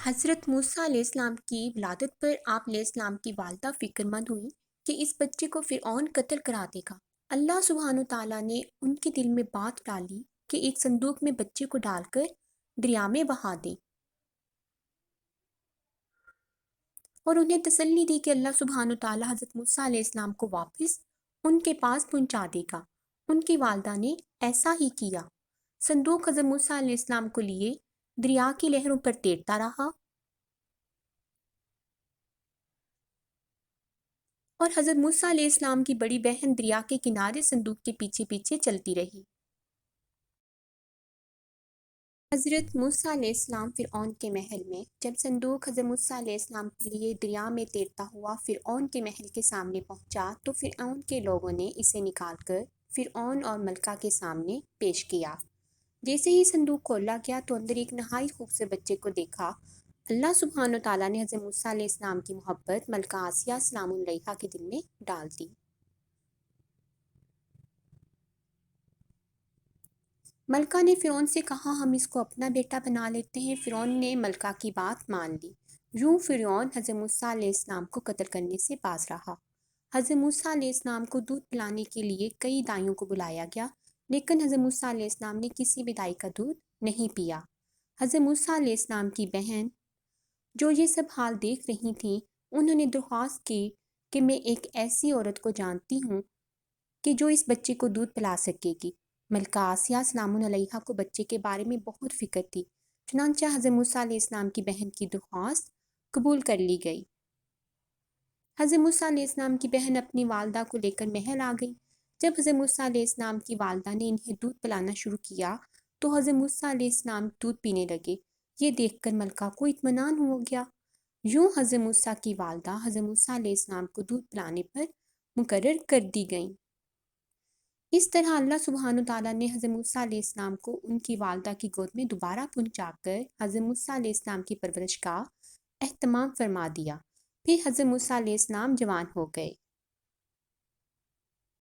حضرت موسیٰ علیہ السلام کی ولادت پر آپ علیہ السلام کی والدہ فکر مند ہوئی کہ اس بچے کو فرعون قتل کرا دے گا۔ اللہ سبحانہ تعالیٰ نے ان کے دل میں بات ڈالی کہ ایک صندوق میں بچے کو ڈال کر دریا میں بہا دیں، اور انہیں تسلی دی کہ اللہ سبحانہ تعالیٰ حضرت موسیٰ علیہ السلام کو واپس ان کے پاس پہنچا دے گا۔ ان کی والدہ نے ایسا ہی کیا۔ صندوق حضرت موسیٰ علیہ السلام کو لیے دریا کی لہروں پر تیرتا رہا، اور حضرت موسیٰ علیہ السلام کی بڑی بہن دریا کے کنارے صندوق کے پیچھے پیچھے چلتی رہی۔ حضرت موسیٰ علیہ السلام فرعون کے محل میں جب صندوق حضرت موسیٰ علیہ السلام کے لیے دریا میں تیرتا ہوا فرعون کے محل کے سامنے پہنچا تو فرعون کے لوگوں نے اسے نکال کر فرعون اور ملکہ کے سامنے پیش کیا۔ جیسے ہی صندوق کھولا گیا تو اندر ایک نہایت خوبصورت بچے کو دیکھا۔ اللہ سبحانہ تعالیٰ نے حضرت موسیٰ علیہ السلام کی محبت ملکہ آسیہ سلام علیہا کے دل میں ڈال دی۔ ملکہ نے فرعون سے کہا ہم اس کو اپنا بیٹا بنا لیتے ہیں۔ فرعون نے ملکہ کی بات مان لی۔ یوں فرعون حضرت موسیٰ علیہ السلام کو قتل کرنے سے باز رہا۔ حضرت موسیٰ علیہ السلام کو دودھ پلانے کے لیے کئی دائیوں کو بلایا گیا، لیکن حضرت موسیٰ علیہ السلام نے کسی بھی دائی کا دودھ نہیں پیا۔ حضرت موسیٰ علیہ السلام کی بہن جو یہ سب حال دیکھ رہی تھیں، انہوں نے درخواست کی کہ میں ایک ایسی عورت کو جانتی ہوں کہ جو اس بچے کو دودھ پلا سکے گی۔ ملکہ آسیہ سلام علیہا کو بچے کے بارے میں بہت فکر تھی، چنانچہ حضرت موسیٰ علیہ السلام کی بہن کی درخواست قبول کر لی گئی۔ حضرت موسیٰ علیہ السلام کی بہن اپنی والدہ کو لے کر محل آ گئی۔ جب حضرت موسیٰ علیہ السلام کی والدہ نے انہیں دودھ پلانا شروع کیا تو حضرت موسیٰ علیہ السلام دودھ پینے لگے۔ یہ دیکھ کر ملکہ کو اطمینان ہو گیا۔ یوں حضرت موسیٰ کی والدہ حضرت موسیٰ علیہ السلام کو دودھ پلانے پر مقرر کر دی گئیں۔ اس طرح اللہ سبحانہ تعالیٰ نے حضرت موسیٰ علیہ السلام کو ان کی والدہ کی گود میں دوبارہ پہنچا کر حضرت موسیٰ علیہ السلام کی پرورش کا اہتمام فرما دیا۔ پھر حضرت موسیٰ علیہ السلام جوان ہو گئے۔